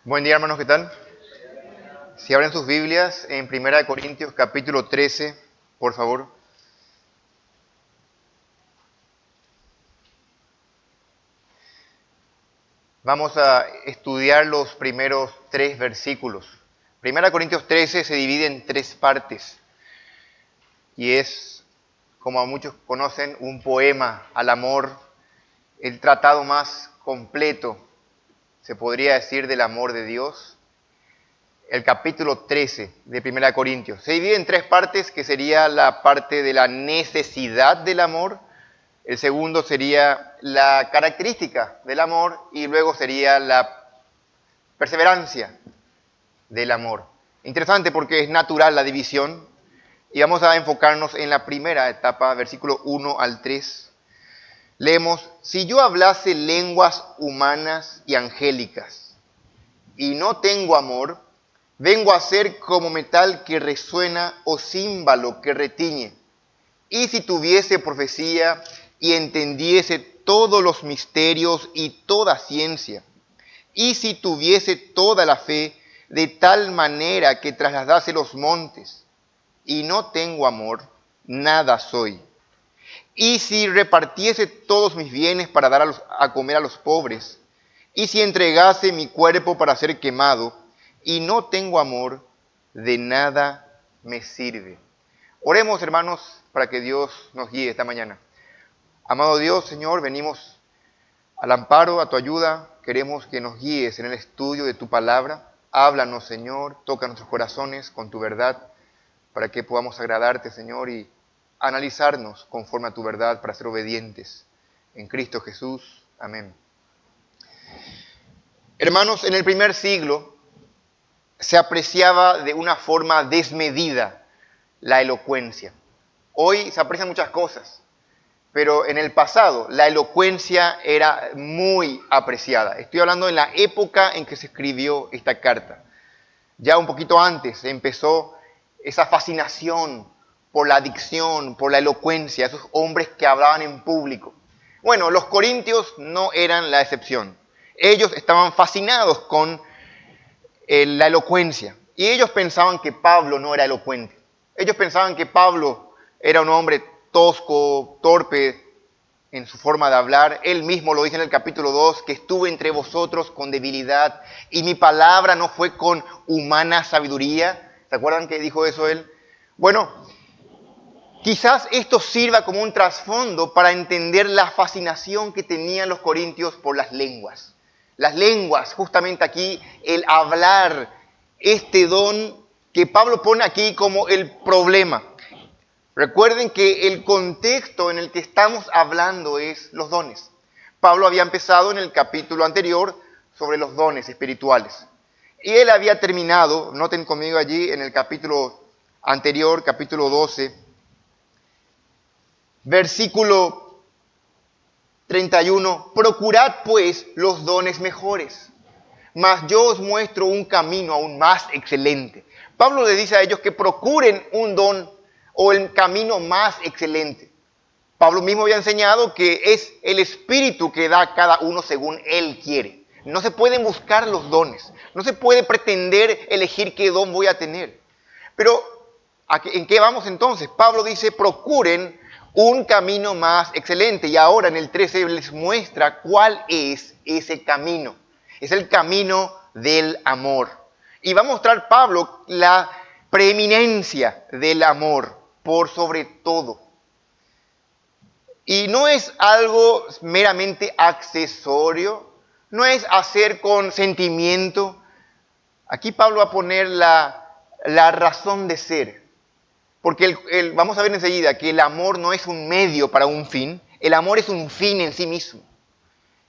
Buen día, hermanos, ¿qué tal? Si abren sus Biblias en 1 Corintios capítulo 13, por favor. Vamos a estudiar los primeros 3 versículos. 1 Corintios 13 se divide en 3 partes y es, como muchos conocen, un poema al amor, el tratado más completo, se podría decir, del amor de Dios. El capítulo 13 de 1 Corintios. Se divide en 3 partes, que sería la parte de la necesidad del amor, el segundo sería la característica del amor y luego sería la perseverancia del amor. Interesante porque es natural la división y vamos a enfocarnos en la primera etapa, versículo 1 al 3. Leemos: si yo hablase lenguas humanas y angélicas y no tengo amor, vengo a ser como metal que resuena o címbalo que retiñe. Y si tuviese profecía y entendiese todos los misterios y toda ciencia, y si tuviese toda la fe de tal manera que trasladase los montes, y no tengo amor, nada soy. Y si repartiese todos mis bienes para dar a comer a los pobres, y si entregase mi cuerpo para ser quemado, y no tengo amor, de nada me sirve. Oremos, hermanos, para que Dios nos guíe esta mañana. Amado Dios, Señor, venimos al amparo, a tu ayuda. Queremos que nos guíes en el estudio de tu palabra. Háblanos, Señor, toca nuestros corazones con tu verdad, para que podamos agradarte, Señor, y analizarnos conforme a tu verdad para ser obedientes. En Cristo Jesús. Amén. Hermanos, en el primer siglo se apreciaba de una forma desmedida la elocuencia. Hoy se aprecian muchas cosas, pero en el pasado la elocuencia era muy apreciada. Estoy hablando en la época en que se escribió esta carta. Ya un poquito antes empezó esa fascinación por la dicción, por la elocuencia, esos hombres que hablaban en público. Bueno, los corintios no eran la excepción. Ellos estaban fascinados con la elocuencia y ellos pensaban que Pablo no era elocuente. Ellos pensaban que Pablo era un hombre tosco, torpe en su forma de hablar. Él mismo lo dice en el capítulo 2, que estuve entre vosotros con debilidad y mi palabra no fue con humana sabiduría. ¿Se acuerdan que dijo eso él? Bueno, quizás esto sirva como un trasfondo para entender la fascinación que tenían los corintios por las lenguas. Las lenguas, justamente aquí, el hablar, este don que Pablo pone aquí como el problema. Recuerden que el contexto en el que estamos hablando es los dones. Pablo había empezado en el capítulo anterior sobre los dones espirituales. Y él había terminado, noten conmigo allí en el capítulo anterior, capítulo 12, versículo 31, procurad pues los dones mejores, mas yo os muestro un camino aún más excelente. Pablo le dice a ellos que procuren un don o el camino más excelente. Pablo mismo había enseñado que es el Espíritu que da a cada uno según Él quiere. No se pueden buscar los dones, no se puede pretender elegir qué don voy a tener. Pero, ¿en qué vamos entonces? Pablo dice, procuren un camino más excelente. Y ahora en el 13 les muestra cuál es ese camino. Es el camino del amor. Y va a mostrar Pablo la preeminencia del amor por sobre todo. Y no es algo meramente accesorio, no es hacer con sentimiento. Aquí Pablo va a poner la razón de ser. Porque vamos a ver enseguida que el amor no es un medio para un fin, el amor es un fin en sí mismo.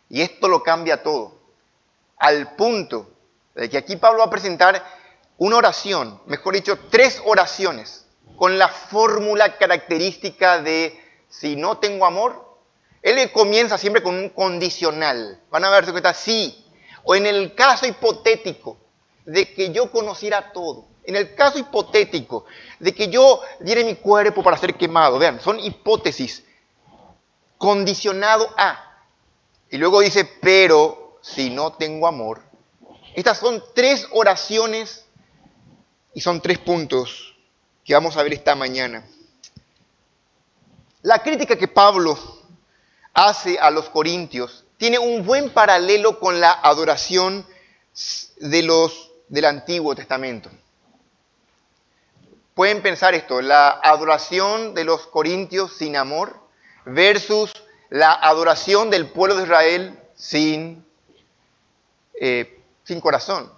Y esto lo cambia todo. Al punto de que aquí Pablo va a presentar una oración, mejor dicho, 3 oraciones, con la fórmula característica de si no tengo amor. Él comienza siempre con un condicional. Van a verse cuenta, sí. O en el caso hipotético de que yo conociera todo. En el caso hipotético de que yo diera mi cuerpo para ser quemado. Vean, son hipótesis. Condicionado a. Y luego dice, pero si no tengo amor, Estas son 3 oraciones y son 3 puntos que vamos a ver esta mañana. La crítica que Pablo hace a los corintios tiene un buen paralelo con la adoración del Antiguo Testamento. Pueden pensar esto, la adoración de los corintios sin amor versus la adoración del pueblo de Israel sin corazón.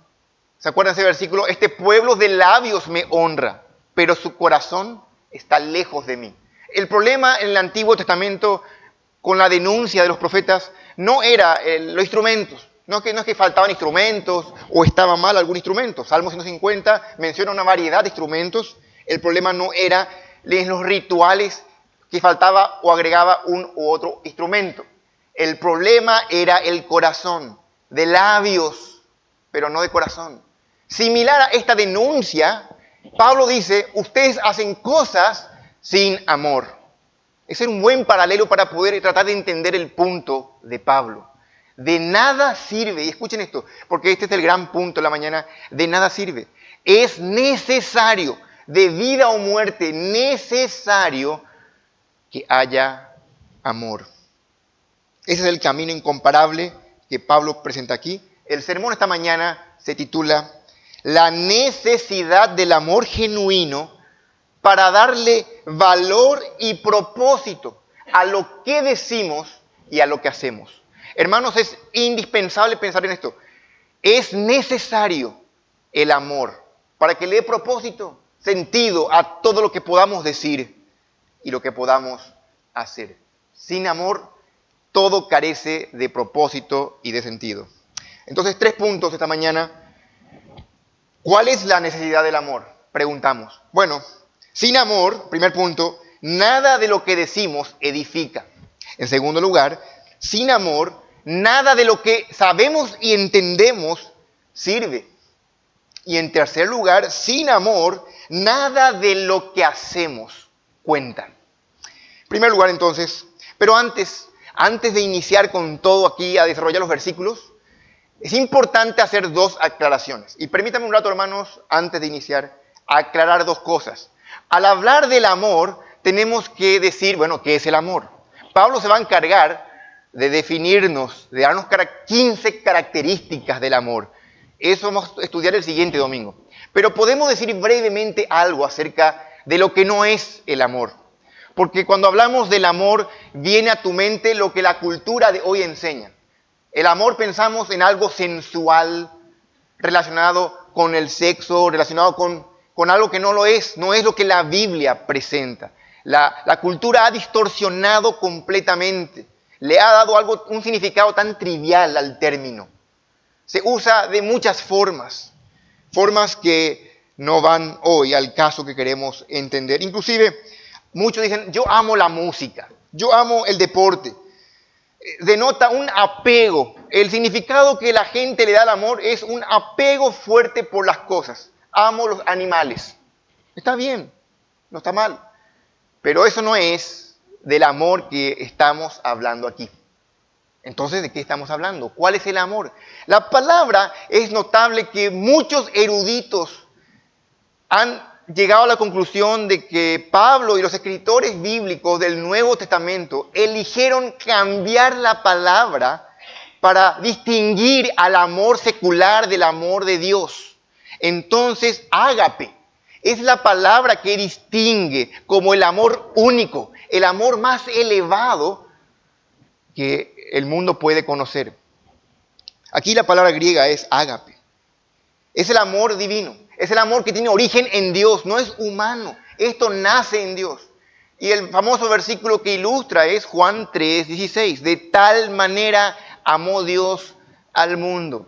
¿Se acuerdan de ese versículo? Este pueblo de labios me honra, pero su corazón está lejos de mí. El problema en el Antiguo Testamento con la denuncia de los profetas no era los instrumentos. No es que faltaban instrumentos o estaba mal algún instrumento. Salmo 150 menciona una variedad de instrumentos. El problema no era en los rituales que faltaba o agregaba un u otro instrumento. El problema era el corazón, de labios, pero no de corazón. Similar a esta denuncia, Pablo dice, ustedes hacen cosas sin amor. Ese es un buen paralelo para poder tratar de entender el punto de Pablo. De nada sirve, y escuchen esto, porque este es el gran punto de la mañana, de nada sirve. Es necesario, de vida o muerte, necesario que haya amor. Ese es el camino incomparable que Pablo presenta aquí. El sermón esta mañana se titula La necesidad del amor genuino para darle valor y propósito a lo que decimos y a lo que hacemos. Hermanos, es indispensable pensar en esto. Es necesario el amor para que le dé propósito, sentido a todo lo que podamos decir y lo que podamos hacer. Sin amor, todo carece de propósito y de sentido. Entonces, 3 puntos esta mañana. ¿Cuál es la necesidad del amor? Preguntamos. Bueno, sin amor, primer punto, nada de lo que decimos edifica. En segundo lugar, sin amor, nada de lo que sabemos y entendemos sirve. Y en tercer lugar, sin amor, nada de lo que hacemos cuenta. En primer lugar, entonces, pero antes de iniciar con todo aquí a desarrollar los versículos, es importante hacer 2 aclaraciones. Y permítanme un rato, hermanos, antes de iniciar, aclarar 2 cosas. Al hablar del amor, tenemos que decir, bueno, ¿qué es el amor? Pablo se va a encargar de definirnos, de darnos 15 características del amor. Eso vamos a estudiar el siguiente domingo. Pero podemos decir brevemente algo acerca de lo que no es el amor. Porque cuando hablamos del amor, viene a tu mente lo que la cultura de hoy enseña. El amor pensamos en algo sensual, relacionado con el sexo, relacionado con algo que no lo es. No es lo que la Biblia presenta. La cultura ha distorsionado completamente. Le ha dado un significado tan trivial al término. Se usa de muchas formas que no van hoy al caso que queremos entender. Inclusive, muchos dicen, yo amo la música, yo amo el deporte. Denota un apego. El significado que la gente le da al amor es un apego fuerte por las cosas. Amo los animales. Está bien, no está mal. Pero eso no es del amor que estamos hablando aquí. Entonces, ¿de qué estamos hablando? ¿Cuál es el amor? La palabra es notable que muchos eruditos han llegado a la conclusión de que Pablo y los escritores bíblicos del Nuevo Testamento eligieron cambiar la palabra para distinguir al amor secular del amor de Dios. Entonces, ágape es la palabra que distingue como el amor único, el amor más elevado que el mundo puede conocer. Aquí la palabra griega es ágape. Es el amor divino. Es el amor que tiene origen en Dios, no es humano. Esto nace en Dios. Y el famoso versículo que ilustra es Juan 3:16. De tal manera amó Dios al mundo.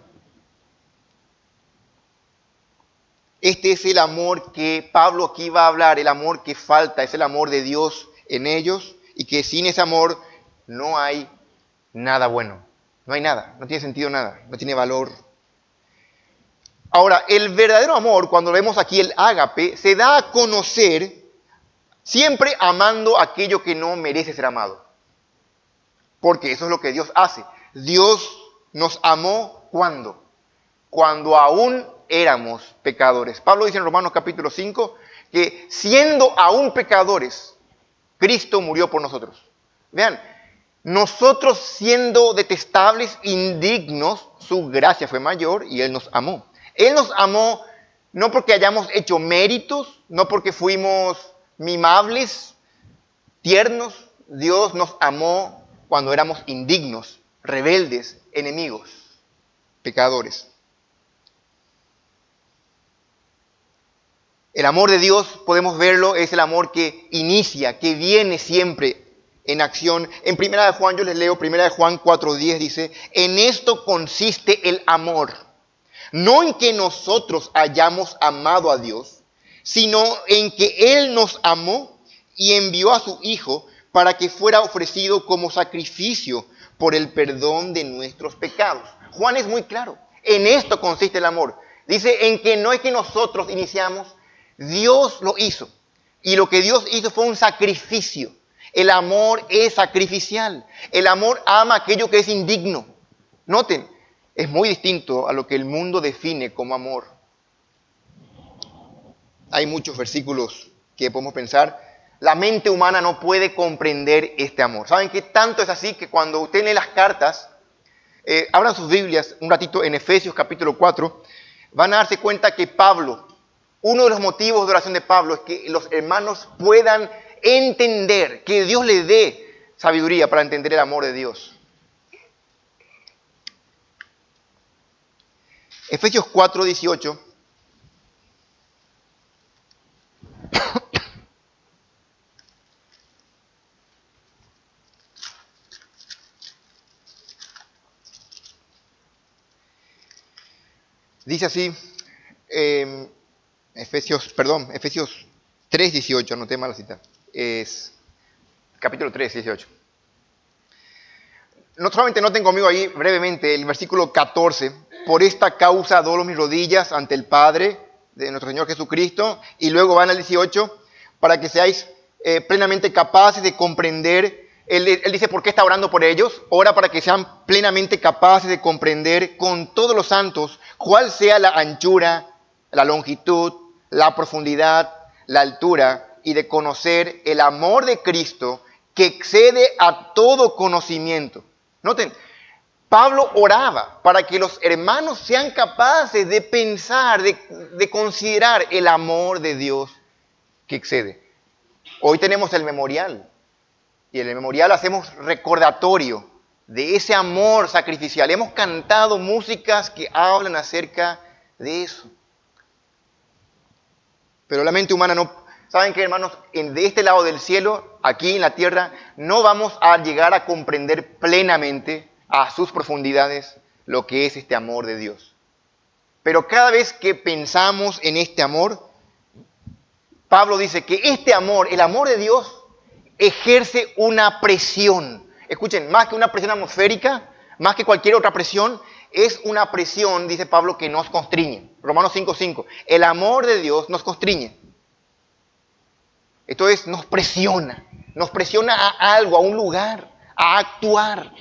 Este es el amor que Pablo aquí va a hablar, el amor que falta, es el amor de Dios en ellos y que sin ese amor no hay nada bueno. No hay nada, no tiene sentido nada, no tiene valor. Ahora, el verdadero amor, cuando vemos aquí el ágape, se da a conocer siempre amando aquello que no merece ser amado. Porque eso es lo que Dios hace. Dios nos amó ¿cuándo? cuando aún éramos pecadores. Pablo dice en Romanos capítulo 5 que siendo aún pecadores, Cristo murió por nosotros. Vean, nosotros siendo detestables, indignos, su gracia fue mayor y Él nos amó. Él nos amó no porque hayamos hecho méritos, no porque fuimos mimables, tiernos. Dios nos amó cuando éramos indignos, rebeldes, enemigos, pecadores. El amor de Dios, podemos verlo, es el amor que inicia, que viene siempre en acción. En 1 Juan, yo les leo, 1 Juan 4:10 dice, en esto consiste el amor, no en que nosotros hayamos amado a Dios, sino en que Él nos amó y envió a su Hijo para que fuera ofrecido como sacrificio por el perdón de nuestros pecados. Juan es muy claro, en esto consiste el amor. Dice, en que no es que nosotros iniciamos, Dios lo hizo. Y lo que Dios hizo fue un sacrificio. El amor es sacrificial. El amor ama aquello que es indigno. Noten, es muy distinto a lo que el mundo define como amor. Hay muchos versículos que podemos pensar. La mente humana no puede comprender este amor. ¿Saben qué tanto es así? Que cuando usted lee las cartas, abran sus Biblias un ratito en Efesios capítulo 4, van a darse cuenta que Pablo, uno de los motivos de oración de Pablo es que los hermanos puedan entender, que Dios les dé sabiduría para entender el amor de Dios. Efesios 4:18. Dice así, Efesios 3:18, anoté mal la cita. Es capítulo 3:18. No solamente noten conmigo ahí brevemente el versículo 14. Por esta causa doblo mis rodillas ante el Padre de nuestro Señor Jesucristo. Y luego van al 18, para que seáis plenamente capaces de comprender. Él dice, ¿por qué está orando por ellos? Ora para que sean plenamente capaces de comprender con todos los santos cuál sea la anchura, la longitud, la profundidad, la altura, y de conocer el amor de Cristo que excede a todo conocimiento. Noten, Pablo oraba para que los hermanos sean capaces de pensar, de considerar el amor de Dios que excede. Hoy tenemos el memorial. Y en el memorial hacemos recordatorio de ese amor sacrificial. Hemos cantado músicas que hablan acerca de eso. Pero la mente humana no... ¿Saben qué, hermanos? De este lado del cielo, aquí en la tierra, no vamos a llegar a comprender plenamente a sus profundidades lo que es este amor de Dios. Pero cada vez que pensamos en este amor, Pablo dice que este amor, el amor de Dios, ejerce una presión. Escuchen, más que una presión atmosférica, más que cualquier otra presión, es una presión, dice Pablo, que nos constriñe. Romanos 5:5. El amor de Dios nos constriñe. Esto es, nos presiona a algo, a un lugar, a actuar.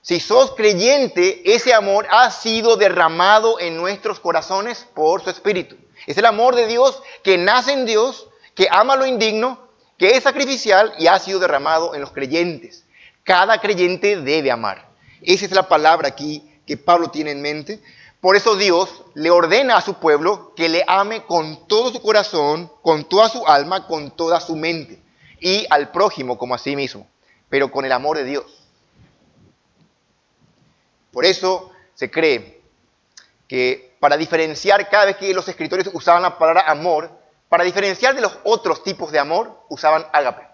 Si sos creyente, ese amor ha sido derramado en nuestros corazones por su Espíritu. Es el amor de Dios que nace en Dios, que ama lo indigno, que es sacrificial y ha sido derramado en los creyentes. Cada creyente debe amar. Esa es la palabra aquí que Pablo tiene en mente. Por eso Dios le ordena a su pueblo que le ame con todo su corazón, con toda su alma, con toda su mente. Y al prójimo como a sí mismo, pero con el amor de Dios. Por eso se cree que para diferenciar, cada vez que los escritores usaban la palabra amor, para diferenciar de los otros tipos de amor, usaban ágape.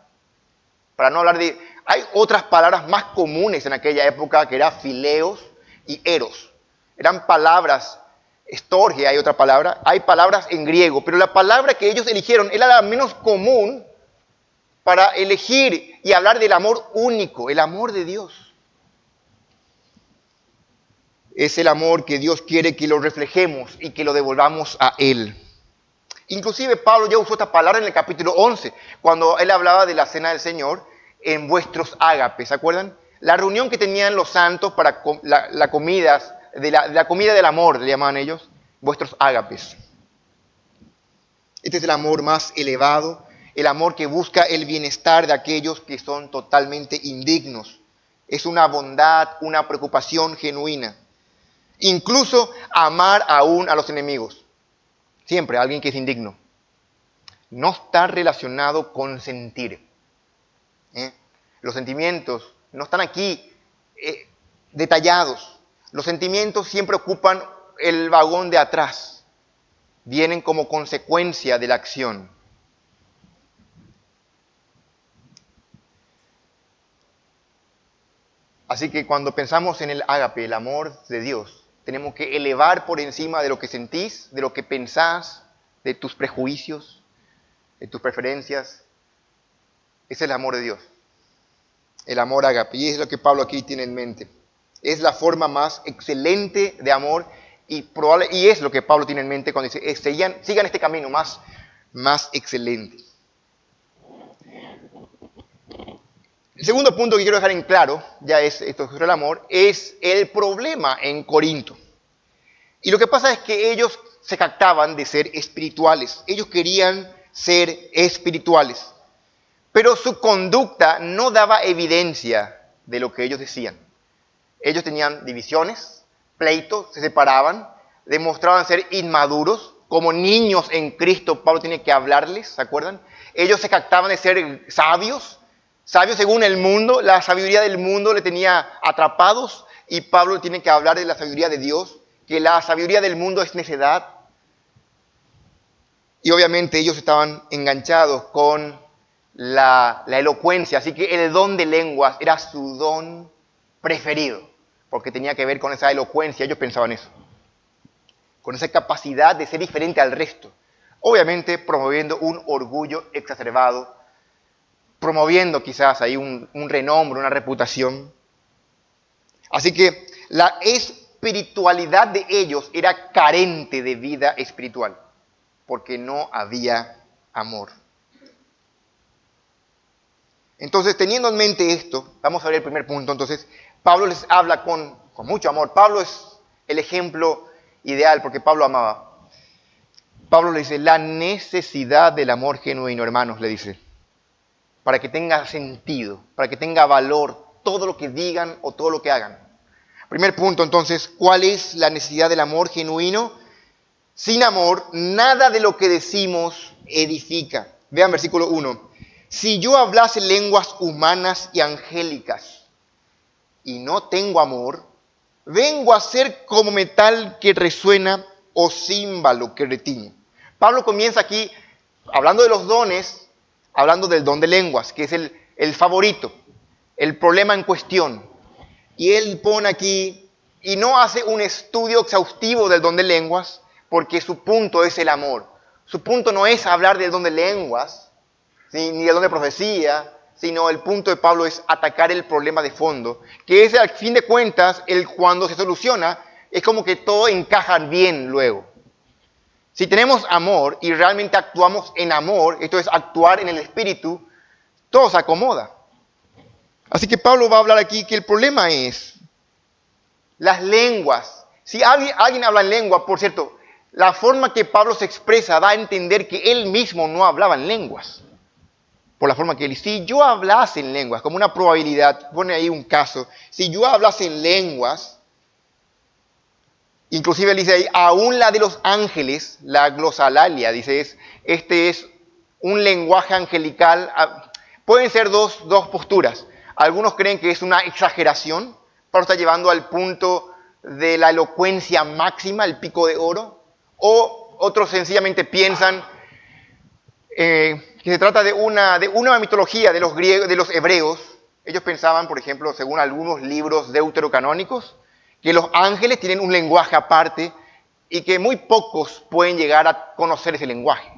Para no hablar de... Hay otras palabras más comunes en aquella época que eran fileos y eros. Eran palabras, estorge hay otra palabra, hay palabras en griego, pero la palabra que ellos eligieron era la menos común para elegir y hablar del amor único, el amor de Dios. Es el amor que Dios quiere que lo reflejemos y que lo devolvamos a Él. Inclusive Pablo ya usó esta palabra en el capítulo 11, cuando él hablaba de la cena del Señor, en vuestros ágapes, ¿se acuerdan? La reunión que tenían los santos para las comidas de la comida del amor, le llamaban ellos, vuestros ágapes. Este es el amor más elevado, el amor que busca el bienestar de aquellos que son totalmente indignos. Es una bondad, una preocupación genuina. Incluso amar aún a los enemigos. Siempre alguien que es indigno. No está relacionado con sentir. Los sentimientos no están aquí detallados. Los sentimientos siempre ocupan el vagón de atrás. Vienen como consecuencia de la acción. Así que cuando pensamos en el ágape, el amor de Dios, tenemos que elevar por encima de lo que sentís, de lo que pensás, de tus prejuicios, de tus preferencias. Ese es el amor de Dios. El amor ágape. Y es lo que Pablo aquí tiene en mente. Es la forma más excelente de amor y es lo que Pablo tiene en mente cuando dice, sigan este camino más excelente. El segundo punto que quiero dejar en claro, ya es esto sobre el amor, es el problema en Corinto. Y lo que pasa es que ellos se jactaban de ser espirituales. Ellos querían ser espirituales. Pero su conducta no daba evidencia de lo que ellos decían. Ellos tenían divisiones, pleitos, se separaban, demostraban ser inmaduros. Como niños en Cristo, Pablo tiene que hablarles, ¿se acuerdan? Ellos se jactaban de ser sabios según el mundo. La sabiduría del mundo le tenía atrapados y Pablo tiene que hablar de la sabiduría de Dios, que la sabiduría del mundo es necedad. Y obviamente ellos estaban enganchados con la elocuencia, así que el don de lenguas era su don preferido, porque tenía que ver con esa elocuencia, ellos pensaban eso, con esa capacidad de ser diferente al resto, obviamente promoviendo un orgullo exacerbado, promoviendo quizás ahí un renombre, una reputación. Así que la espiritualidad de ellos era carente de vida espiritual, porque no había amor. Entonces, teniendo en mente esto, vamos a ver el primer punto. Entonces, Pablo les habla con mucho amor. Pablo es el ejemplo ideal porque Pablo amaba. Pablo le dice, la necesidad del amor genuino, hermanos, le dice, para que tenga sentido, para que tenga valor todo lo que digan o todo lo que hagan. Primer punto, entonces, ¿cuál es la necesidad del amor genuino? Sin amor, nada de lo que decimos edifica. Vean versículo 1. Si yo hablase lenguas humanas y angélicas y no tengo amor, vengo a ser como metal que resuena o címbalo que retiñe. Pablo comienza aquí hablando de los dones, hablando del don de lenguas, que es el favorito, el problema en cuestión. Y él pone aquí, y no hace un estudio exhaustivo del don de lenguas, porque su punto es el amor. Su punto no es hablar del don de lenguas, ¿sí? Ni del don de profecía, sino el punto de Pablo es atacar el problema de fondo, que es al fin de cuentas, cuando se soluciona, es como que todo encaja bien luego. Si tenemos amor y realmente actuamos en amor, esto es actuar en el Espíritu, todo se acomoda. Así que Pablo va a hablar aquí que el problema es las lenguas. Si alguien habla en lengua, por cierto, la forma que Pablo se expresa da a entender que él mismo no hablaba en lenguas. Por la forma que él dice, si yo hablase en lenguas, como una probabilidad, pone ahí un caso, si yo hablase en lenguas, inclusive él dice ahí, aún la de los ángeles, la glosalalia, dice, este es un lenguaje angelical. Pueden ser dos posturas. Algunos creen que es una exageración, Pablo está llevando al punto de la elocuencia máxima, el pico de oro, o otros sencillamente piensan que se trata de una mitología de los griegos, de los hebreos. Ellos pensaban, por ejemplo, según algunos libros deuterocanónicos, que los ángeles tienen un lenguaje aparte y que muy pocos pueden llegar a conocer ese lenguaje.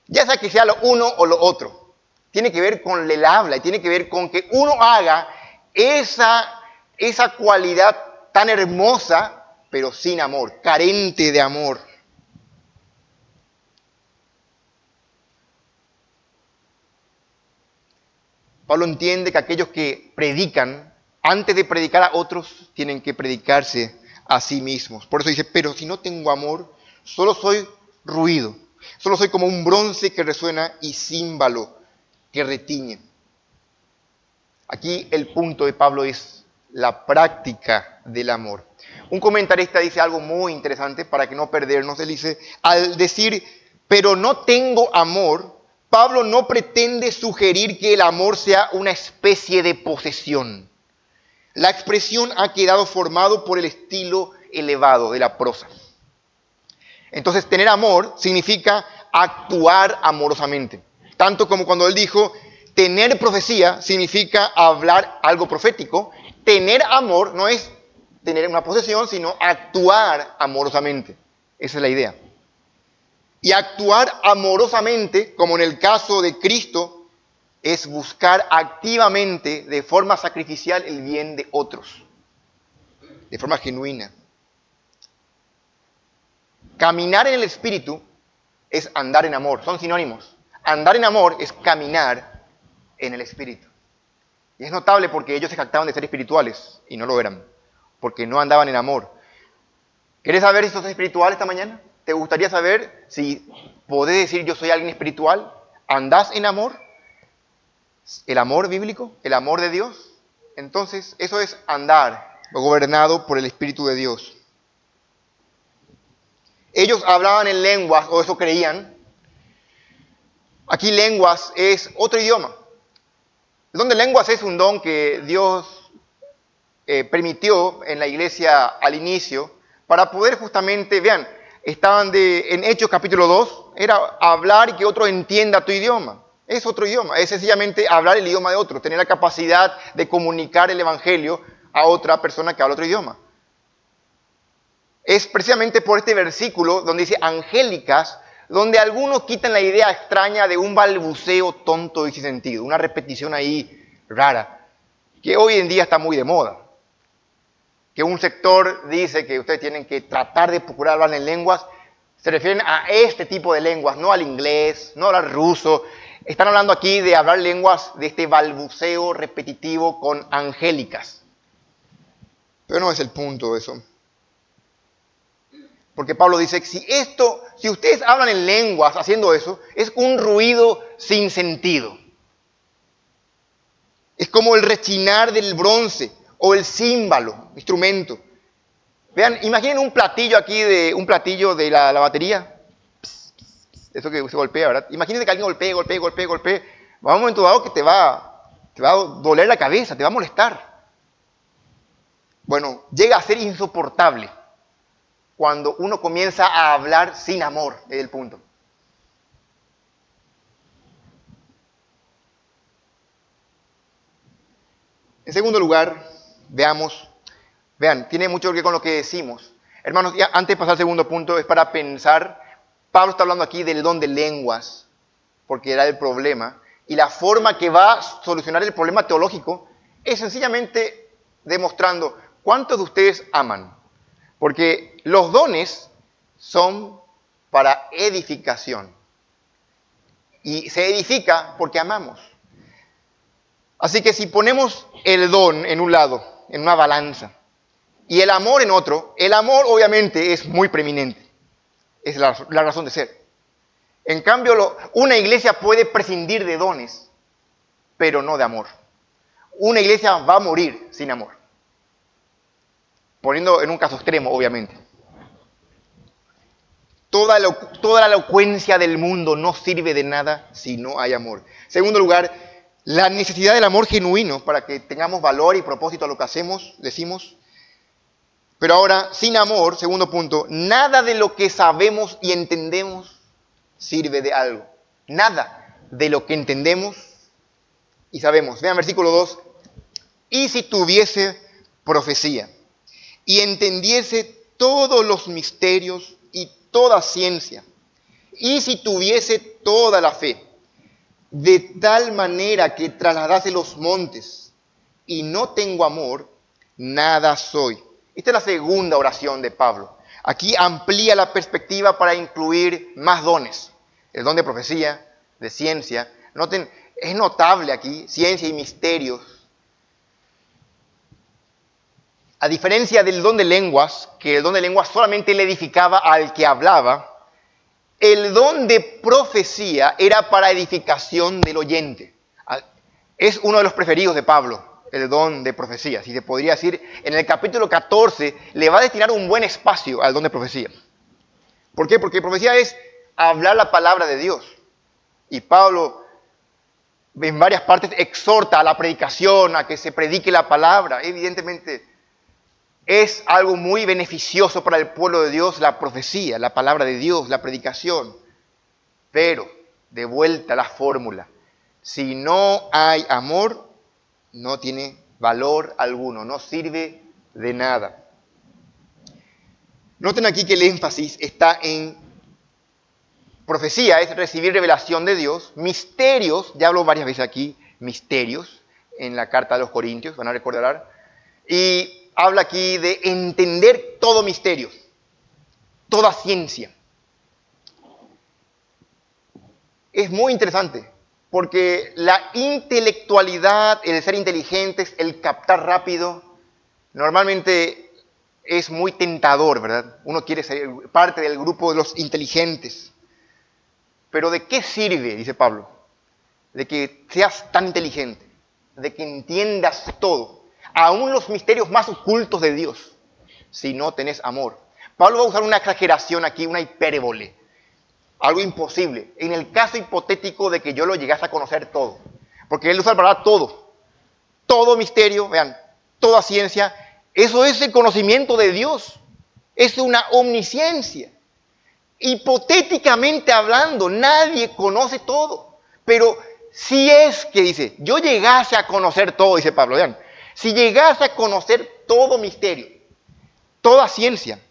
Ya sea que sea lo uno o lo otro, tiene que ver con el habla y tiene que ver con que uno haga esa cualidad tan hermosa, pero sin amor, carente de amor. Pablo entiende que aquellos que predican antes de predicar a otros, tienen que predicarse a sí mismos. Por eso dice, pero si no tengo amor, solo soy ruido. Solo soy como un bronce que resuena y címbalo que retiñe. Aquí el punto de Pablo es la práctica del amor. Un comentarista dice algo muy interesante para que no perdernos. Él dice, al decir, pero no tengo amor, Pablo no pretende sugerir que el amor sea una especie de posesión. La expresión ha quedado formado por el estilo elevado de la prosa. Entonces, tener amor significa actuar amorosamente. Tanto como cuando él dijo, tener profecía significa hablar algo profético. Tener amor no es tener una posesión, sino actuar amorosamente. Esa es la idea. Y actuar amorosamente, como en el caso de Cristo, es buscar activamente, de forma sacrificial, el bien de otros. De forma genuina. Caminar en el Espíritu es andar en amor, son sinónimos. Andar en amor es caminar en el Espíritu. Y es notable porque ellos se jactaban de ser espirituales y no lo eran, porque no andaban en amor. ¿Querés saber si sos espiritual esta mañana? ¿Te gustaría saber si podés decir yo soy alguien espiritual? ¿Andás en amor? ¿El amor bíblico? ¿El amor de Dios? Entonces, eso es andar gobernado por el Espíritu de Dios. Ellos hablaban en lenguas, o eso creían. Aquí lenguas es otro idioma. El don de lenguas es un don que Dios permitió en la iglesia al inicio para poder justamente, vean, estaban en Hechos capítulo 2, era hablar y que otro entienda tu idioma. Es otro idioma, es sencillamente hablar el idioma de otro, tener la capacidad de comunicar el evangelio a otra persona que habla otro idioma. Es precisamente por este versículo donde dice angélicas, donde algunos quitan la idea extraña de un balbuceo tonto y sin sentido, una repetición ahí rara, que hoy en día está muy de moda. Que un sector dice que ustedes tienen que tratar de procurar hablar en lenguas, se refieren a este tipo de lenguas, no al inglés, no al ruso. Están hablando aquí de hablar lenguas de este balbuceo repetitivo con angélicas. Pero no es el punto de eso. Porque Pablo dice que si ustedes hablan en lenguas haciendo eso, es un ruido sin sentido. Es como el rechinar del bronce o el címbalo, instrumento. Vean, imaginen un platillo aquí, un platillo de la batería. Eso que se golpea, ¿verdad? Imagínense que alguien golpee. Va a un momento dado que te va a doler la cabeza, te va a molestar. Bueno, llega a ser insoportable cuando uno comienza a hablar sin amor, es el punto. En segundo lugar, vean, tiene mucho que ver con lo que decimos. Hermanos, ya antes de pasar al segundo punto, es para pensar, Pablo está hablando aquí del don de lenguas, porque era el problema, y la forma que va a solucionar el problema teológico es sencillamente demostrando cuántos de ustedes aman. Porque los dones son para edificación. Y se edifica porque amamos. Así que si ponemos el don en un lado, en una balanza, y el amor en otro, el amor obviamente es muy preeminente. Es la razón de ser. En cambio, una iglesia puede prescindir de dones, pero no de amor. Una iglesia va a morir sin amor. Poniendo en un caso extremo, obviamente. Toda la elocuencia del mundo no sirve de nada si no hay amor. Segundo lugar, la necesidad del amor genuino para que tengamos valor y propósito a lo que hacemos, decimos. Pero ahora, sin amor, segundo punto, nada de lo que sabemos y entendemos sirve de algo. Nada de lo que entendemos y sabemos. Vean versículo 2. Y si tuviese profecía y entendiese todos los misterios y toda ciencia, y si tuviese toda la fe, de tal manera que trasladase los montes, y no tengo amor, nada soy. Esta es la segunda oración de Pablo. Aquí amplía la perspectiva para incluir más dones. El don de profecía, de ciencia. Noten, es notable aquí, ciencia y misterios. A diferencia del don de lenguas, que el don de lenguas solamente le edificaba al que hablaba, el don de profecía era para edificación del oyente. Es uno de los preferidos de Pablo, el don de profecía. Si se podría decir, en el capítulo 14 le va a destinar un buen espacio al don de profecía. ¿Por qué? Porque profecía es hablar la palabra de Dios. Y Pablo en varias partes exhorta a la predicación, a que se predique la palabra. Evidentemente es algo muy beneficioso para el pueblo de Dios la profecía, la palabra de Dios, la predicación. Pero, de vuelta a la fórmula, si no hay amor, no tiene valor alguno, no sirve de nada. Noten aquí que el énfasis está en profecía, es recibir revelación de Dios, misterios, ya hablo varias veces aquí, misterios, en la carta a los Corintios, van a recordar, y habla aquí de entender todo misterio, toda ciencia. Es muy interesante, porque la intelectualidad, el ser inteligentes, el captar rápido, normalmente es muy tentador, ¿verdad? Uno quiere ser parte del grupo de los inteligentes. Pero ¿de qué sirve, dice Pablo, de que seas tan inteligente, de que entiendas todo, aún los misterios más ocultos de Dios, si no tenés amor? Pablo va a usar una exageración aquí, una hipérbole, algo imposible, en el caso hipotético de que yo lo llegase a conocer todo, porque él usa para todo misterio, vean, toda ciencia, eso es el conocimiento de Dios, es una omnisciencia. Hipotéticamente hablando, nadie conoce todo, pero si es que, dice, yo llegase a conocer todo, dice Pablo, vean, si llegase a conocer todo misterio, toda ciencia,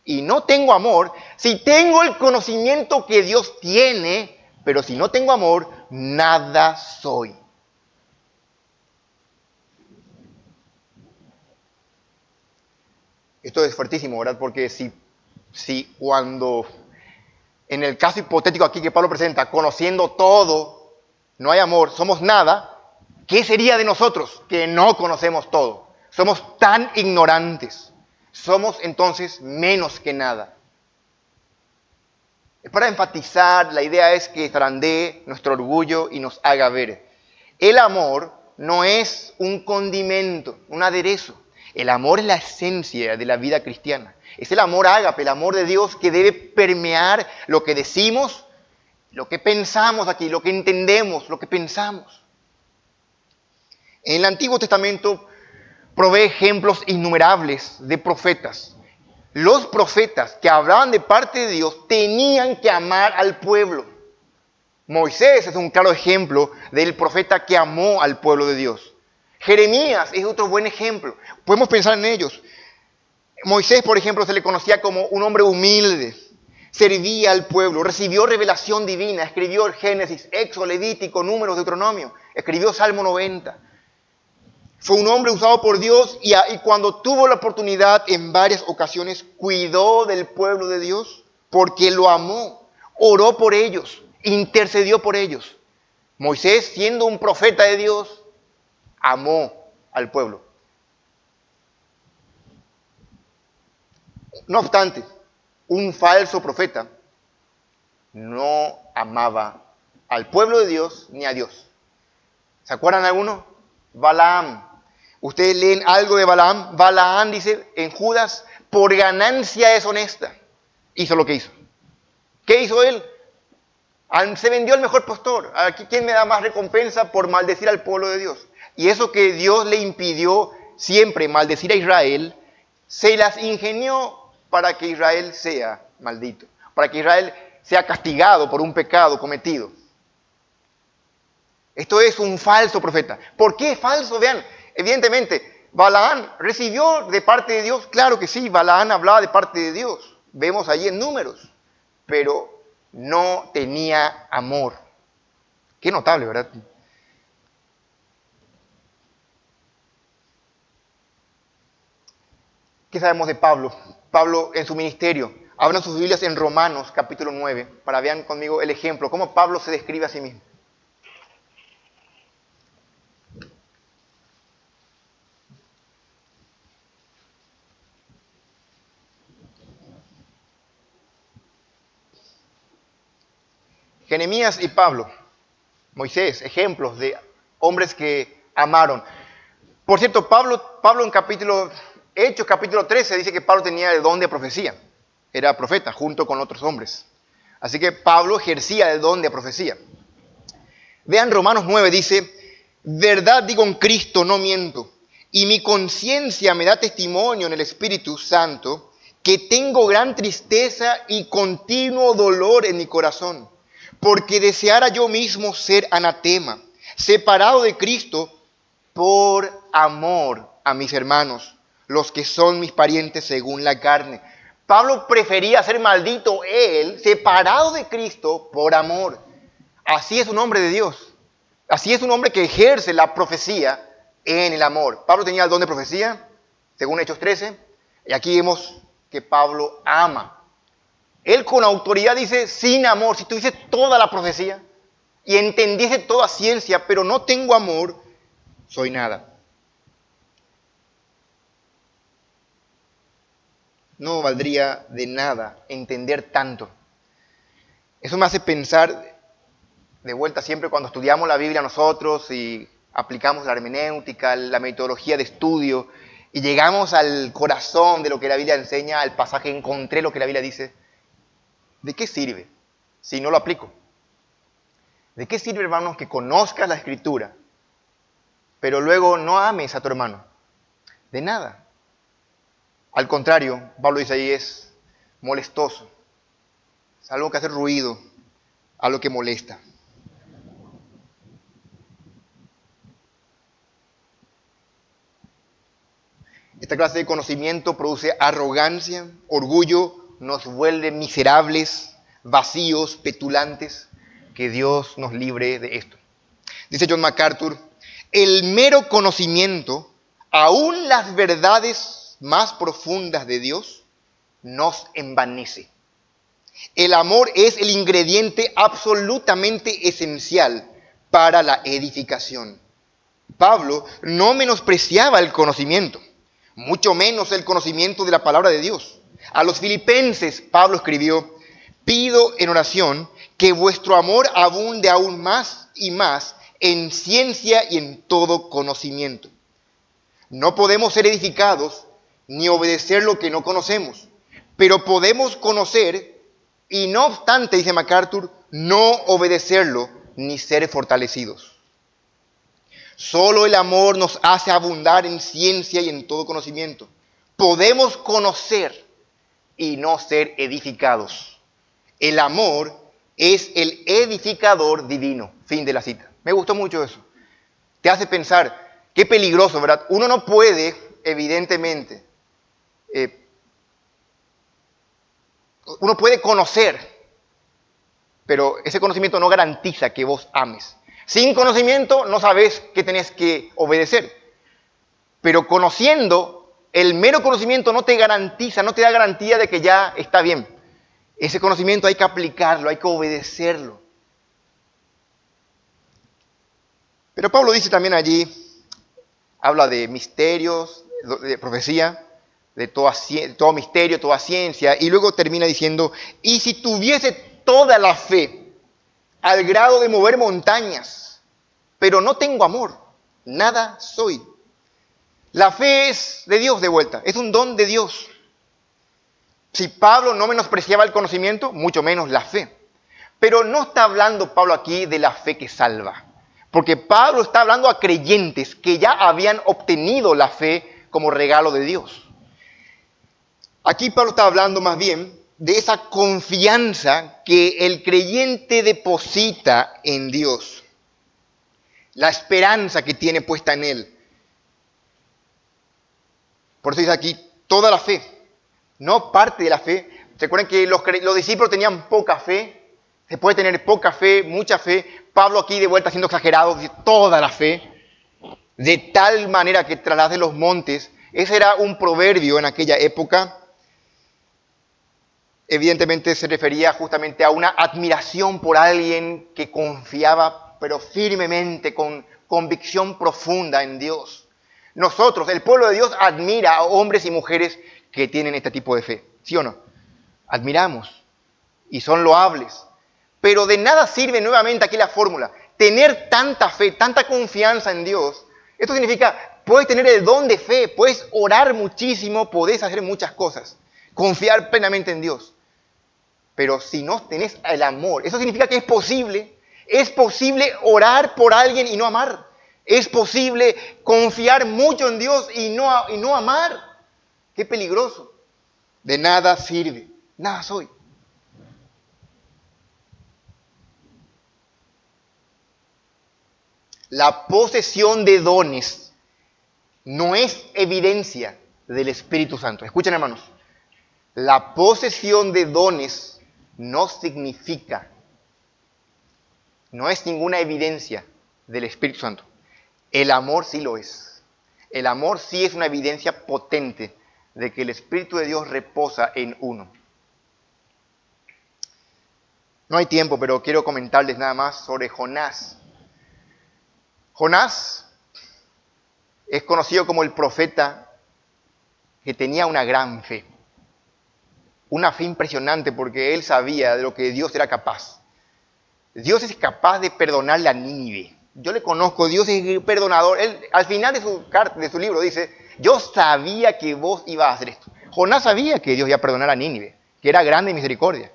y no tengo amor, si tengo el conocimiento que Dios tiene, pero si no tengo amor, nada soy. Esto es fuertísimo, ¿verdad? Porque si cuando, en el caso hipotético aquí que Pablo presenta, conociendo todo, no hay amor, somos nada, ¿qué sería de nosotros que no conocemos todo? Somos tan ignorantes. Somos entonces menos que nada. Para enfatizar, la idea es que zarandee nuestro orgullo y nos haga ver. El amor no es un condimento, un aderezo. El amor es la esencia de la vida cristiana. Es el amor ágape, el amor de Dios que debe permear lo que decimos, lo que pensamos aquí, lo que entendemos, lo que pensamos. En el Antiguo Testamento provee ejemplos innumerables de profetas. Los profetas que hablaban de parte de Dios tenían que amar al pueblo. Moisés es un claro ejemplo del profeta que amó al pueblo de Dios. Jeremías es otro buen ejemplo. Podemos pensar en ellos. Moisés, por ejemplo, se le conocía como un hombre humilde. Servía al pueblo, recibió revelación divina, escribió el Génesis, Éxodo, Levítico, Números, Deuteronomio, escribió Salmo 90. Fue un hombre usado por Dios y cuando tuvo la oportunidad en varias ocasiones cuidó del pueblo de Dios porque lo amó, oró por ellos, intercedió por ellos. Moisés, siendo un profeta de Dios, amó al pueblo. No obstante, un falso profeta no amaba al pueblo de Dios ni a Dios. ¿Se acuerdan alguno? Balaam. Ustedes leen algo de Balaam. Balaam dice en Judas, por ganancia deshonesta, hizo lo que hizo. ¿Qué hizo él? Se vendió al mejor postor. Aquí, ¿quién me da más recompensa por maldecir al pueblo de Dios? Y eso que Dios le impidió siempre maldecir a Israel, se las ingenió para que Israel sea maldito, para que Israel sea castigado por un pecado cometido. Esto es un falso profeta. ¿Por qué falso? Vean, evidentemente, Balaam recibió de parte de Dios, claro que sí, Balaam hablaba de parte de Dios, vemos allí en Números, pero no tenía amor. Qué notable, ¿verdad? ¿Qué sabemos de Pablo? Pablo en su ministerio, abran sus Biblias en Romanos capítulo 9, para vean conmigo el ejemplo, cómo Pablo se describe a sí mismo. Jeremías y Pablo, Moisés, ejemplos de hombres que amaron. Por cierto, Pablo en Hechos capítulo 13 dice que Pablo tenía el don de profecía. Era profeta junto con otros hombres. Así que Pablo ejercía el don de profecía. Vean Romanos 9, dice, verdad digo en Cristo, no miento, y mi conciencia me da testimonio en el Espíritu Santo que tengo gran tristeza y continuo dolor en mi corazón, porque deseara yo mismo ser anatema, separado de Cristo por amor a mis hermanos, los que son mis parientes según la carne. Pablo prefería ser maldito él, separado de Cristo por amor. Así es un hombre de Dios. Así es un hombre que ejerce la profecía en el amor. Pablo tenía el don de profecía, según Hechos 13, y aquí vemos que Pablo ama. Él con autoridad dice, sin amor, si tuviese toda la profecía y entendiese toda ciencia, pero no tengo amor, soy nada. No valdría de nada entender tanto. Eso me hace pensar, de vuelta siempre cuando estudiamos la Biblia nosotros y aplicamos la hermenéutica, la metodología de estudio, y llegamos al corazón de lo que la Biblia enseña, al pasaje, encontré lo que la Biblia dice. ¿De qué sirve si no lo aplico? ¿De qué sirve, hermanos, que conozcas la Escritura, pero luego no ames a tu hermano? De nada. Al contrario, Pablo dice ahí, es molestoso. Es algo que hace ruido, algo que molesta. Esta clase de conocimiento produce arrogancia, orgullo, nos vuelve miserables, vacíos, petulantes. Que Dios nos libre de esto. Dice John MacArthur, el mero conocimiento, aún las verdades más profundas de Dios, nos envanece. El amor es el ingrediente absolutamente esencial para la edificación. Pablo no menospreciaba el conocimiento, mucho menos el conocimiento de la palabra de Dios. A los filipenses, Pablo escribió, pido en oración que vuestro amor abunde aún más y más en ciencia y en todo conocimiento. No podemos ser edificados ni obedecer lo que no conocemos, pero podemos conocer y no obstante, dice MacArthur, no obedecerlo ni ser fortalecidos. Solo el amor nos hace abundar en ciencia y en todo conocimiento. Podemos conocer y no ser edificados. El amor es el edificador divino. Fin de la cita. Me gustó mucho eso. Te hace pensar, qué peligroso, ¿verdad? Uno no puede, evidentemente, uno puede conocer, pero ese conocimiento no garantiza que vos ames. Sin conocimiento no sabes que tenés que obedecer. Pero conociendo, el mero conocimiento no te garantiza, no te da garantía de que ya está bien. Ese conocimiento hay que aplicarlo, hay que obedecerlo. Pero Pablo dice también allí, habla de misterios, de profecía, de todo misterio, toda ciencia, y luego termina diciendo, y si tuviese toda la fe al grado de mover montañas, pero no tengo amor, nada soy. La fe es de Dios de vuelta, es un don de Dios. Si Pablo no menospreciaba el conocimiento, mucho menos la fe. Pero no está hablando Pablo aquí de la fe que salva, porque Pablo está hablando a creyentes que ya habían obtenido la fe como regalo de Dios. Aquí Pablo está hablando más bien de esa confianza que el creyente deposita en Dios. La esperanza que tiene puesta en Él. Por eso dice aquí, toda la fe, no parte de la fe. Recuerden que los discípulos tenían poca fe. Se puede tener poca fe, mucha fe. Pablo aquí de vuelta siendo exagerado, dice toda la fe. De tal manera que traslade los montes. Ese era un proverbio en aquella época. Evidentemente se refería justamente a una admiración por alguien que confiaba, pero firmemente, con convicción profunda en Dios. Nosotros, el pueblo de Dios, admira a hombres y mujeres que tienen este tipo de fe. ¿Sí o no? Admiramos y son loables. Pero de nada sirve nuevamente aquí la fórmula. Tener tanta fe, tanta confianza en Dios. Esto significa, puedes tener el don de fe, puedes orar muchísimo, podés hacer muchas cosas. Confiar plenamente en Dios. Pero si no tenés el amor, eso significa que es posible orar por alguien y no amar. Es posible confiar mucho en Dios y no amar. Qué peligroso. De nada sirve. Nada soy. La posesión de dones no es evidencia del Espíritu Santo. Escuchen, hermanos. La posesión de dones no significa, no es ninguna evidencia del Espíritu Santo. El amor sí lo es. El amor sí es una evidencia potente de que el Espíritu de Dios reposa en uno. No hay tiempo, pero quiero comentarles nada más sobre Jonás. Jonás es conocido como el profeta que tenía una gran fe. Una fe impresionante porque él sabía de lo que Dios era capaz. Dios es capaz de perdonarle a Nínive. Yo le conozco, Dios es perdonador. Él, al final de su libro dice, yo sabía que vos ibas a hacer esto. Jonás sabía que Dios iba a perdonar a Nínive, que era grande en misericordia.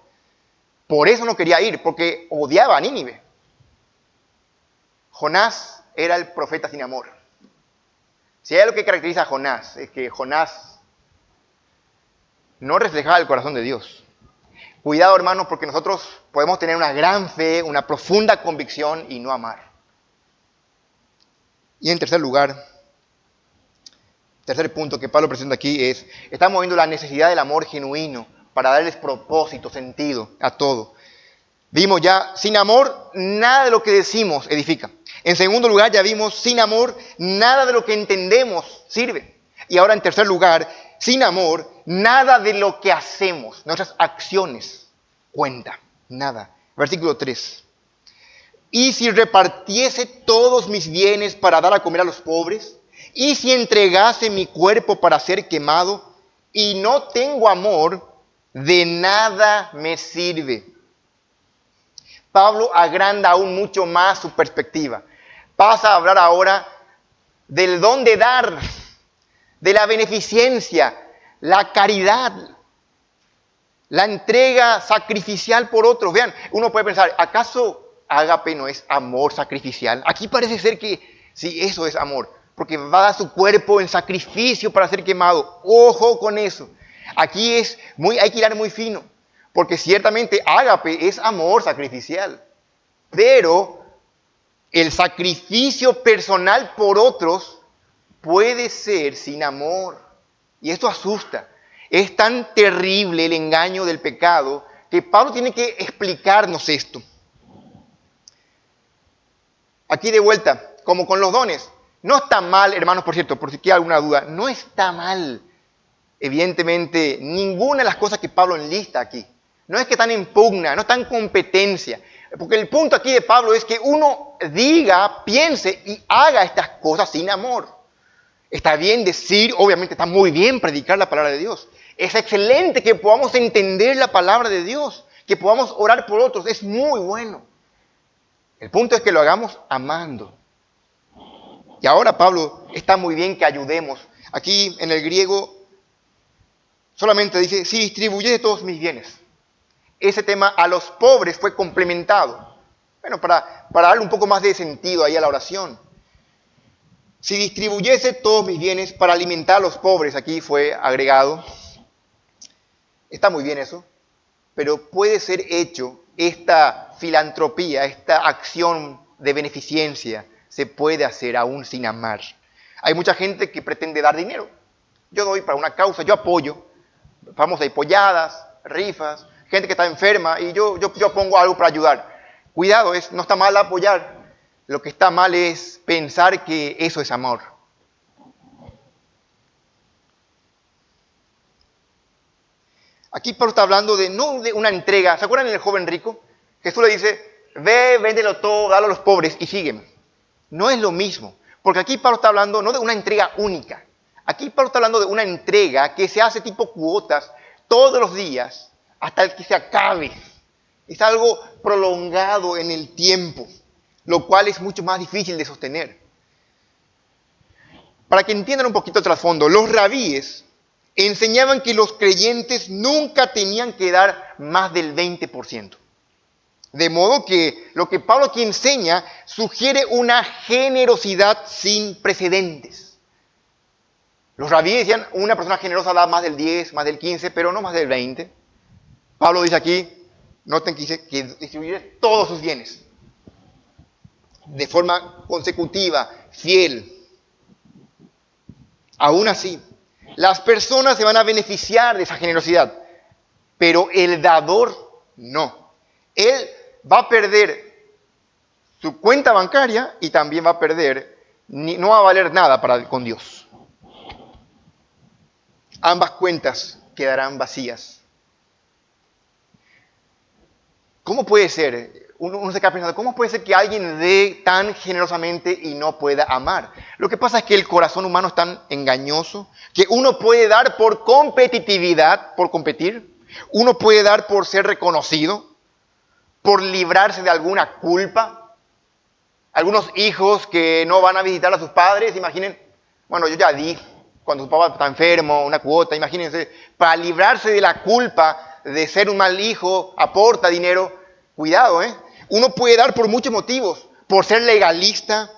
Por eso no quería ir, porque odiaba a Nínive. Jonás era el profeta sin amor. Si hay algo que caracteriza a Jonás, es que Jonás no reflejaba el corazón de Dios. Cuidado, hermanos, porque nosotros podemos tener una gran fe, una profunda convicción y no amar. Y en tercer lugar, tercer punto que Pablo presenta aquí es, estamos viendo la necesidad del amor genuino para darles propósito, sentido a todo. Vimos ya, sin amor, nada de lo que decimos edifica. En segundo lugar, ya vimos, sin amor, nada de lo que entendemos sirve. Y ahora, en tercer lugar, sin amor, nada de lo que hacemos, nuestras acciones, cuenta. Nada. Versículo 3. Y si repartiese todos mis bienes para dar a comer a los pobres, y si entregase mi cuerpo para ser quemado, y no tengo amor, de nada me sirve. Pablo agranda aún mucho más su perspectiva. Pasa a hablar ahora del don de dar, de la beneficencia, la caridad, la entrega sacrificial por otros. Vean, uno puede pensar, ¿acaso ágape no es amor sacrificial? Aquí parece ser que sí, eso es amor, porque va a dar su cuerpo en sacrificio para ser quemado. Ojo con eso. Aquí hay que hilar muy fino, porque ciertamente ágape es amor sacrificial, pero el sacrificio personal por otros puede ser sin amor. Y esto asusta. Es tan terrible el engaño del pecado que Pablo tiene que explicarnos esto. Aquí de vuelta, como con los dones. No está mal, hermanos, por cierto, por si queda alguna duda, no está mal, evidentemente, ninguna de las cosas que Pablo enlista aquí. No es que están en pugna, no están en competencia. Porque el punto aquí de Pablo es que uno diga, piense y haga estas cosas sin amor. Está bien decir, obviamente está muy bien predicar la palabra de Dios. Es excelente que podamos entender la palabra de Dios, que podamos orar por otros, es muy bueno. El punto es que lo hagamos amando. Y ahora Pablo, está muy bien que ayudemos. Aquí en el griego solamente dice, si distribuyes todos mis bienes. Ese tema a los pobres fue complementado. Bueno, para darle un poco más de sentido ahí a la oración. Si distribuyese todos mis bienes para alimentar a los pobres, aquí fue agregado. Está muy bien eso, pero puede ser hecho esta filantropía, esta acción de beneficencia, se puede hacer aún sin amar. Hay mucha gente que pretende dar dinero. Yo doy para una causa, yo apoyo. Vamos a polladas, rifas, gente que está enferma y yo pongo algo para ayudar. Cuidado, no está mal apoyar. Lo que está mal es pensar que eso es amor. Aquí Pablo está hablando no de una entrega. ¿Se acuerdan del joven rico? Jesús le dice, ve, véndelo todo, dalo a los pobres y sígueme. No es lo mismo. Porque aquí Pablo está hablando no de una entrega única. Aquí Pablo está hablando de una entrega que se hace tipo cuotas todos los días hasta el que se acabe. Es algo prolongado en el tiempo, lo cual es mucho más difícil de sostener. Para que entiendan un poquito el trasfondo, los rabíes enseñaban que los creyentes nunca tenían que dar más del 20%. De modo que lo que Pablo aquí enseña sugiere una generosidad sin precedentes. Los rabíes decían, una persona generosa da más del 10, más del 15, pero no más del 20. Pablo dice aquí, noten que dice que distribuirá todos sus bienes de forma consecutiva, fiel. Aún así, las personas se van a beneficiar de esa generosidad, pero el dador no. Él va a perder su cuenta bancaria y también va a perder, no va a valer nada con Dios. Ambas cuentas quedarán vacías. ¿Cómo puede ser? Uno se queda pensando, ¿cómo puede ser que alguien dé tan generosamente y no pueda amar? Lo que pasa es que el corazón humano es tan engañoso que uno puede dar por competitividad, por competir. Uno puede dar por ser reconocido, por librarse de alguna culpa. Algunos hijos que no van a visitar a sus padres, imaginen, bueno, yo ya di, cuando su papá está enfermo, una cuota, imagínense, para librarse de la culpa de ser un mal hijo, aporta dinero. Cuidado, ¿eh? Uno puede dar por muchos motivos, por ser legalista,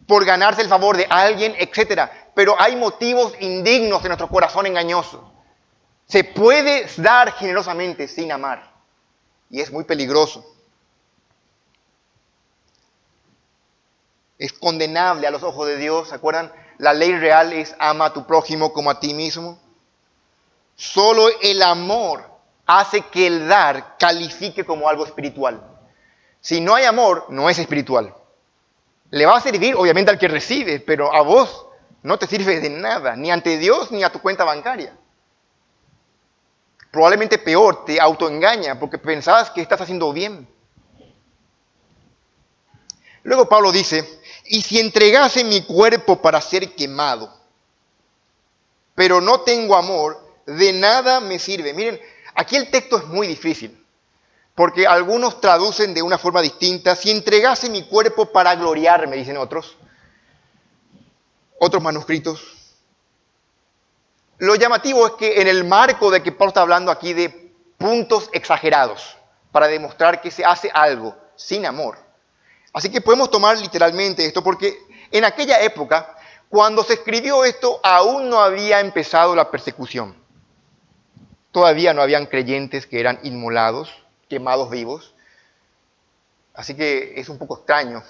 por ganarse el favor de alguien, etc. Pero hay motivos indignos en nuestro corazón engañoso. Se puede dar generosamente sin amar. Y es muy peligroso. Es condenable a los ojos de Dios. ¿Se acuerdan? La ley real es ama a tu prójimo como a ti mismo. Solo el amor hace que el dar califique como algo espiritual. Si no hay amor, no es espiritual. Le va a servir, obviamente, al que recibe, pero a vos no te sirve de nada, ni ante Dios ni a tu cuenta bancaria. Probablemente peor, te autoengaña porque pensabas que estás haciendo bien. Luego Pablo dice, y si entregase mi cuerpo para ser quemado, pero no tengo amor, de nada me sirve. Miren, aquí el texto es muy difícil, porque algunos traducen de una forma distinta, si entregase mi cuerpo para gloriarme, dicen otros manuscritos. Lo llamativo es que en el marco de que Pablo está hablando aquí de puntos exagerados, para demostrar que se hace algo sin amor. Así que podemos tomar literalmente esto, porque en aquella época, cuando se escribió esto, aún no había empezado la persecución. Todavía no habían creyentes que eran inmolados, quemados vivos. Así que es un poco extraño.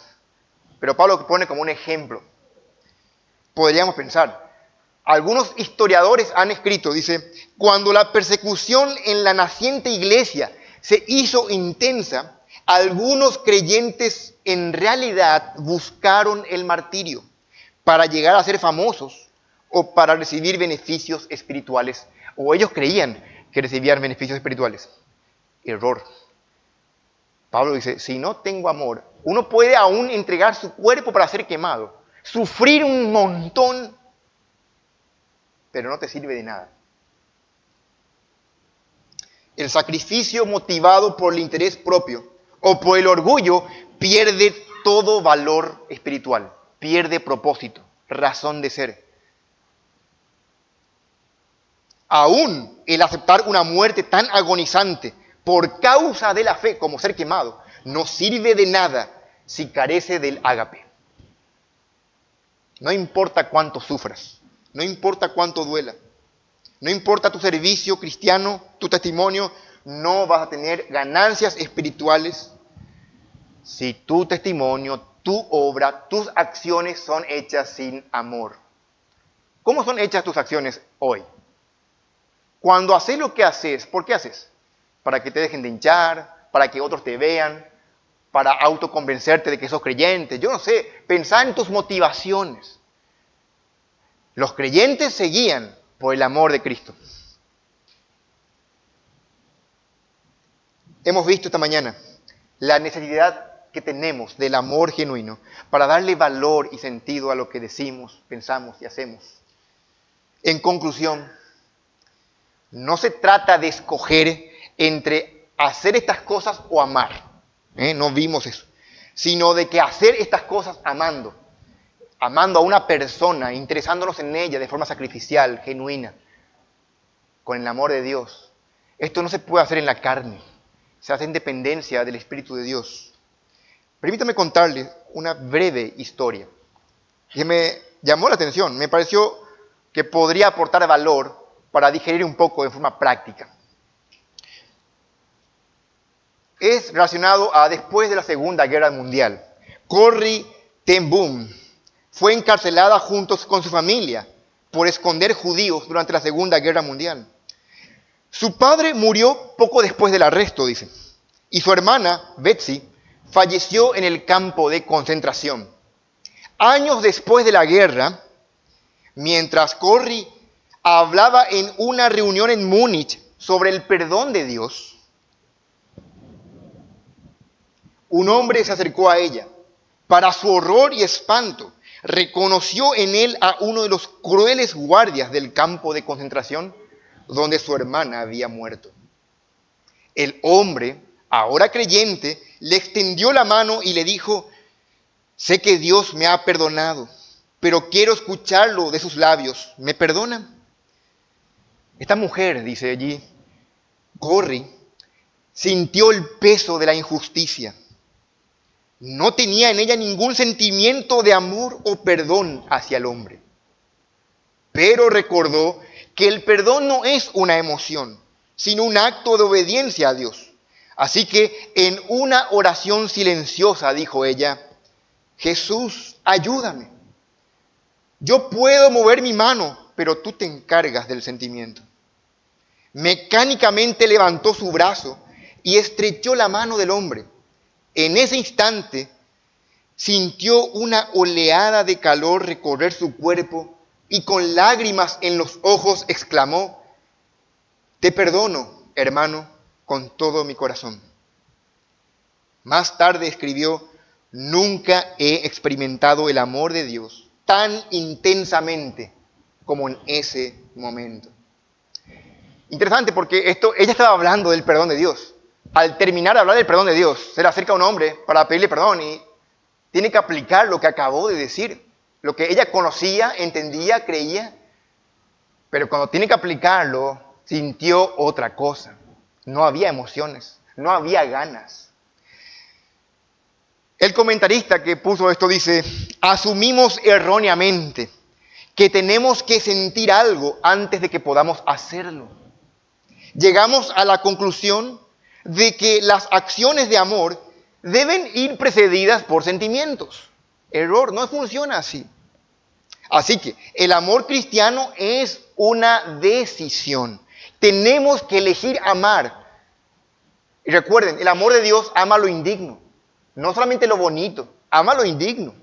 Pero Pablo pone como un ejemplo. Podríamos pensar, algunos historiadores han escrito, dice, cuando la persecución en la naciente iglesia se hizo intensa, algunos creyentes en realidad buscaron el martirio para llegar a ser famosos o para recibir beneficios espirituales. O ellos creían que recibían beneficios espirituales. Error. Pablo dice, si no tengo amor, uno puede aún entregar su cuerpo para ser quemado, sufrir un montón, pero no te sirve de nada. El sacrificio motivado por el interés propio o por el orgullo pierde todo valor espiritual, pierde propósito, razón de ser. Aún el aceptar una muerte tan agonizante por causa de la fe como ser quemado no sirve de nada si carece del ágape. No importa cuánto sufras, no importa cuánto duela, no importa tu servicio cristiano, tu testimonio, no vas a tener ganancias espirituales si tu testimonio, tu obra, tus acciones son hechas sin amor. ¿Cómo son hechas tus acciones hoy? Cuando haces lo que haces, ¿por qué haces? Para que te dejen de hinchar, para que otros te vean, para autoconvencerte de que sos creyente. Yo no sé, pensá en tus motivaciones. Los creyentes se guían por el amor de Cristo. Hemos visto esta mañana la necesidad que tenemos del amor genuino para darle valor y sentido a lo que decimos, pensamos y hacemos. En conclusión, no se trata de escoger entre hacer estas cosas o amar. No vimos eso. Sino de que hacer estas cosas amando. Amando a una persona, interesándonos en ella de forma sacrificial, genuina, con el amor de Dios. Esto no se puede hacer en la carne. Se hace en dependencia del Espíritu de Dios. Permítame contarles una breve historia que me llamó la atención. Me pareció que podría aportar valor para digerir un poco de forma práctica. Es relacionado a después de la Segunda Guerra Mundial. Corrie ten Boom fue encarcelada junto con su familia por esconder judíos durante la Segunda Guerra Mundial. Su padre murió poco después del arresto, dice, y su hermana, Betsy, falleció en el campo de concentración. Años después de la guerra, mientras Corrie hablaba en una reunión en Múnich sobre el perdón de Dios, un hombre se acercó a ella. Para su horror y espanto, reconoció en él a uno de los crueles guardias del campo de concentración donde su hermana había muerto. El hombre, ahora creyente, le extendió la mano y le dijo: sé que Dios me ha perdonado, pero quiero escucharlo de sus labios. ¿Me perdona? Esta mujer, dice allí, Corrie, sintió el peso de la injusticia. No tenía en ella ningún sentimiento de amor o perdón hacia el hombre. Pero recordó que el perdón no es una emoción, sino un acto de obediencia a Dios. Así que en una oración silenciosa dijo ella: Jesús, ayúdame. Yo puedo mover mi mano, pero tú te encargas del sentimiento. Mecánicamente levantó su brazo y estrechó la mano del hombre. En ese instante sintió una oleada de calor recorrer su cuerpo y con lágrimas en los ojos exclamó: te perdono, hermano, con todo mi corazón. Más tarde escribió: nunca he experimentado el amor de Dios tan intensamente como en ese momento. Interesante porque ella estaba hablando del perdón de Dios. Al terminar de hablar del perdón de Dios, se le acerca un hombre para pedirle perdón y tiene que aplicar lo que acabó de decir, lo que ella conocía, entendía, creía, pero cuando tiene que aplicarlo, sintió otra cosa. No había emociones, no había ganas. El comentarista que puso esto dice: asumimos erróneamente que tenemos que sentir algo antes de que podamos hacerlo. Llegamos a la conclusión de que las acciones de amor deben ir precedidas por sentimientos. Error, no funciona así. Así que el amor cristiano es una decisión. Tenemos que elegir amar. Y recuerden, el amor de Dios ama lo indigno. No solamente lo bonito, ama lo indigno.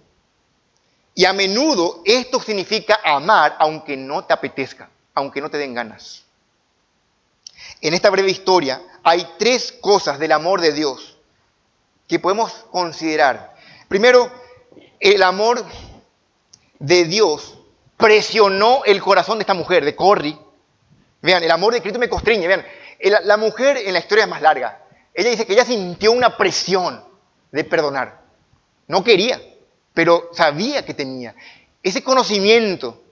Y a menudo esto significa amar aunque no te apetezca, aunque no te den ganas. En esta breve historia hay 3 cosas del amor de Dios que podemos considerar. Primero, el amor de Dios presionó el corazón de esta mujer, de Corrie. Vean, el amor de Cristo me constriñe. Vean, la mujer en la historia es más larga. Ella dice que ella sintió una presión de perdonar. No quería, pero sabía que tenía. Ese conocimiento,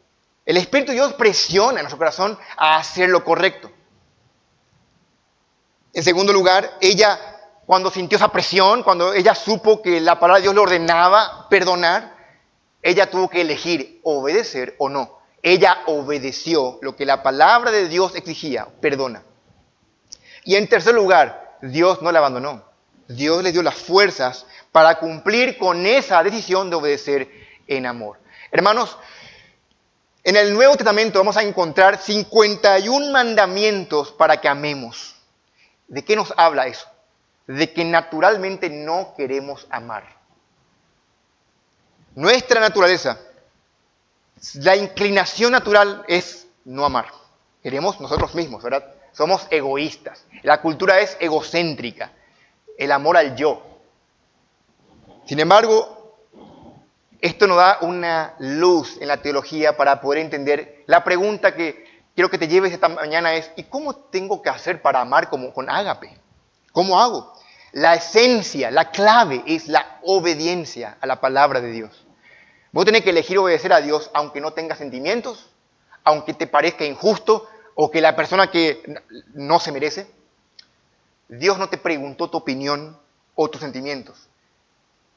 el Espíritu de Dios presiona en nuestro corazón a hacer lo correcto. En segundo lugar, ella, cuando sintió esa presión, cuando ella supo que la palabra de Dios le ordenaba perdonar, ella tuvo que elegir obedecer o no. Ella obedeció lo que la palabra de Dios exigía: perdona. Y en tercer lugar, Dios no la abandonó. Dios le dio las fuerzas para cumplir con esa decisión de obedecer en amor. Hermanos, en el Nuevo Testamento vamos a encontrar 51 mandamientos para que amemos. ¿De qué nos habla eso? De que naturalmente no queremos amar. Nuestra naturaleza, la inclinación natural es no amar. Queremos nosotros mismos, ¿verdad? Somos egoístas. La cultura es egocéntrica. El amor al yo. Sin embargo, esto nos da una luz en la teología para poder entender. La pregunta que quiero que te lleves esta mañana es: ¿y cómo tengo que hacer para amar como con ágape? ¿Cómo hago? La esencia, la clave es la obediencia a la palabra de Dios. Vos tenés que elegir obedecer a Dios aunque no tengas sentimientos, aunque te parezca injusto o que la persona que no se merece. Dios no te preguntó tu opinión o tus sentimientos.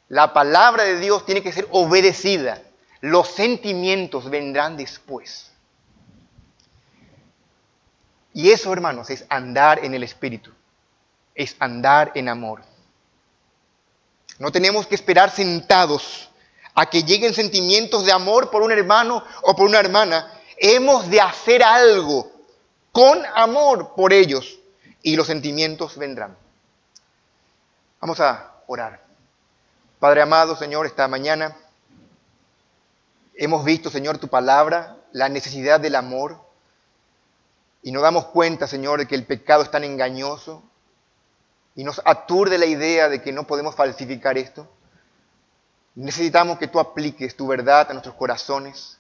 La palabra de Dios tiene que ser obedecida. Los sentimientos vendrán después. Y eso, hermanos, es andar en el Espíritu. Es andar en amor. No tenemos que esperar sentados a que lleguen sentimientos de amor por un hermano o por una hermana. Hemos de hacer algo con amor por ellos y los sentimientos vendrán. Vamos a orar. Padre amado, Señor, esta mañana hemos visto, Señor, tu palabra, la necesidad del amor, y nos damos cuenta, Señor, de que el pecado es tan engañoso y nos aturde la idea de que no podemos falsificar esto. Necesitamos que tú apliques tu verdad a nuestros corazones.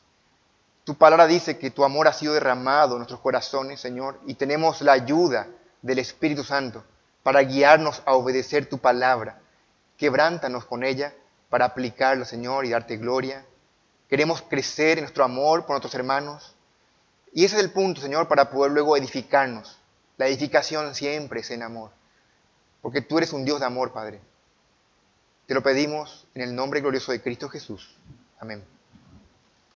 Tu palabra dice que tu amor ha sido derramado en nuestros corazones, Señor, y tenemos la ayuda del Espíritu Santo para guiarnos a obedecer tu palabra. Quebrántanos con ella para aplicarla, Señor, y darte gloria. Queremos crecer en nuestro amor por nuestros hermanos. Y ese es el punto, Señor, para poder luego edificarnos. La edificación siempre es en amor. Porque tú eres un Dios de amor, Padre. Te lo pedimos en el nombre glorioso de Cristo Jesús. Amén.